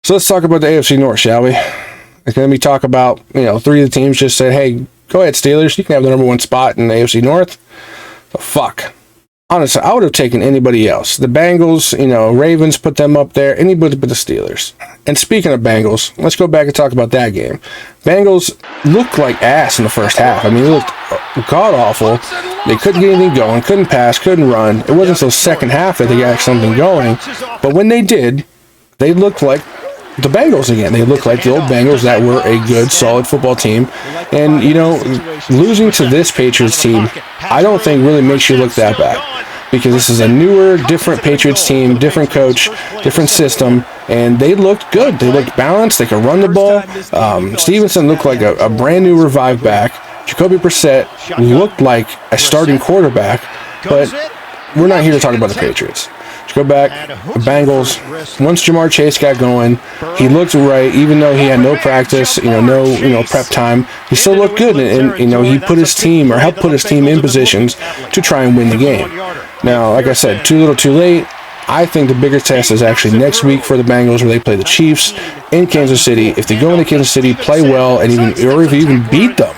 So let's talk about the AFC North, shall we? It's going to be talk about, three of the teams just said, hey, go ahead, Steelers. You can have the number one spot in the AFC North. So fuck. Honestly, I would have taken anybody else. The Bengals, Ravens put them up there. Anybody but the Steelers. And speaking of Bengals, let's go back and talk about that game. Bengals looked like ass in the first half. I mean, they looked god-awful. They couldn't get anything going, couldn't pass, couldn't run. It wasn't until second half that they got something going. But when they did, they looked like the Bengals again. They looked like the old Bengals that were a good, solid football team. And, losing to this Patriots team, I don't think really makes you look that bad. Because this is a newer, different Patriots team, different coach, different system, and they looked good. They looked balanced. They could run the ball. Stevenson looked like a brand new revived back. Jacoby Brissett looked like a starting quarterback, but we're not here to talk about the Patriots. Go back, the Bengals, once Jamar Chase got going, he looked right, even though he had no practice, no prep time, he still looked good, and he put his team, or helped put his team in positions to try and win the game. Now, like I said, too little too late. I think the bigger test is actually next week for the Bengals, where they play the Chiefs in Kansas City. If they go into Kansas City, play well, and if you even beat them,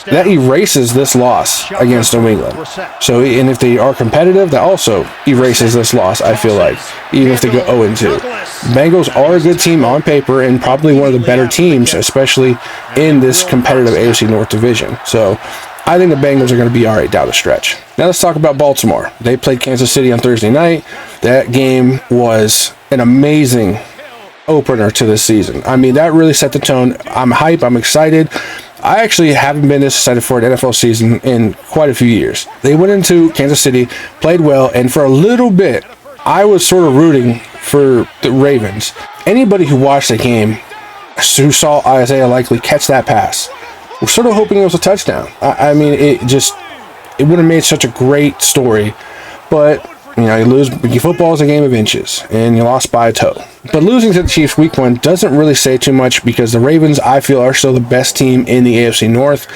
that erases this loss against New England. So, and if they are competitive, that also erases this loss, I feel like, even if they go 0-2. Bengals are a good team on paper and probably one of the better teams, especially in this competitive AFC North division. So, I think the Bengals are going to be all right down the stretch. Now let's talk about Baltimore. They played Kansas City on Thursday night. That game was an amazing opener to this season. I mean, that really set the tone. I'm hype. I'm excited. I actually haven't been this excited for an NFL season in quite a few years. They went into Kansas City, played well, and for a little bit, I was sort of rooting for the Ravens. Anybody who watched the game, who saw Isaiah Likely catch that pass, we're sort of hoping it was a touchdown. I mean, it would have made such a great story. But, you lose. Football is a game of inches, and you lost by a toe. But losing to the Chiefs week 1 doesn't really say too much, because the Ravens, I feel, are still the best team in the AFC North,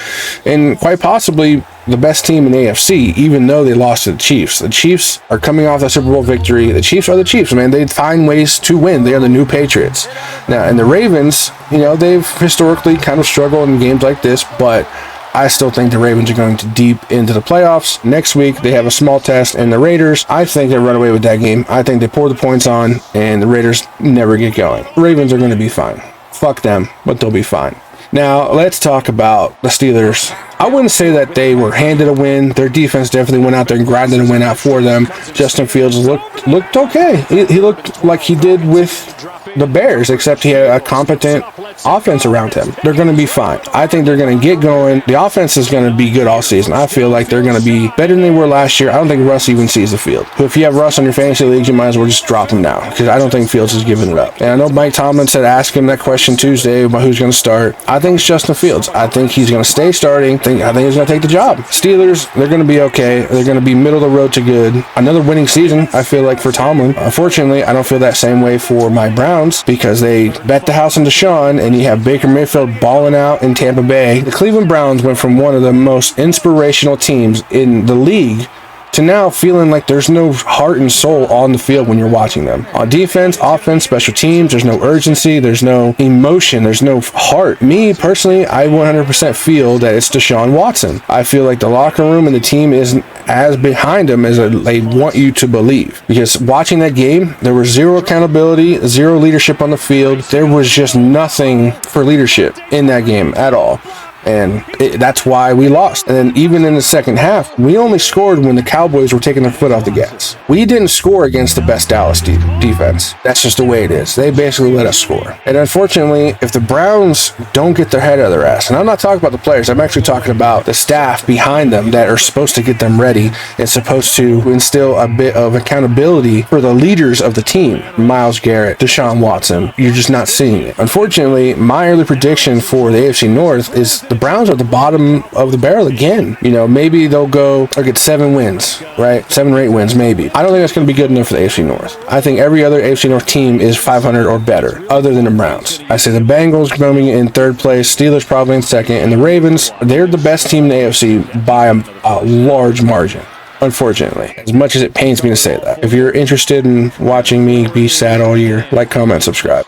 and quite possibly the best team in the AFC, even though they lost to the Chiefs. The Chiefs are coming off that Super Bowl victory. The Chiefs are the Chiefs, man. They find ways to win. They are the new Patriots. Now, and the Ravens, they've historically kind of struggled in games like this, but I still think the Ravens are going to deep into the playoffs. Next week, they have a small test, and the Raiders, I think they run away with that game. I think they pour the points on, and the Raiders never get going. Ravens are going to be fine. Fuck them, but they'll be fine. Now, let's talk about the Steelers. I wouldn't say that they were handed a win. Their defense definitely went out there and grinded a win out for them. Justin Fields looked okay. He looked like he did with the Bears, except he had a competent offense around him. They're going to be fine. I think they're going to get going. The offense is going to be good all season. I feel like they're going to be better than they were last year. I don't think Russ even sees the field. If you have Russ on your fantasy leagues, you might as well just drop him now, because I don't think Fields is giving it up. And I know Mike Tomlin said ask him that question Tuesday about who's going to start. I think it's Justin Fields. I think he's going to stay starting. I think he's going to take the job. Steelers, they're going to be okay. They're going to be middle of the road to good. Another winning season, I feel like, for Tomlin. Unfortunately, I don't feel that same way for my Browns, because they bet the house on Deshaun, and you have Baker Mayfield balling out in Tampa Bay. The Cleveland Browns went from one of the most inspirational teams in the league to now feeling like there's no heart and soul on the field when you're watching them. On defense, offense, special teams, there's no urgency, there's no emotion, there's no heart. Me, personally, I 100% feel that it's Deshaun Watson. I feel like the locker room and the team isn't as behind him as they want you to believe. Because watching that game, there was zero accountability, zero leadership on the field. There was just nothing for leadership in that game at all. And that's why we lost. And then even in the second half, we only scored when the Cowboys were taking their foot off the gas. We didn't score against the best Dallas defense. That's just the way it is. They basically let us score. And unfortunately, if the Browns don't get their head out of their ass, and I'm not talking about the players, I'm actually talking about the staff behind them that are supposed to get them ready and supposed to instill a bit of accountability for the leaders of the team. Myles Garrett, Deshaun Watson, you're just not seeing it. Unfortunately, my early prediction for the AFC North is the Browns are at the bottom of the barrel again. Maybe they'll get 7 wins, right? 7 or 8 wins, maybe. I don't think that's going to be good enough for the AFC North. I think every other AFC North team is 500 or better, other than the Browns. I say the Bengals coming in 3rd place, Steelers probably in 2nd, and the Ravens, they're the best team in the AFC by a large margin. Unfortunately, as much as it pains me to say that. If you're interested in watching me be sad all year, like, comment, subscribe.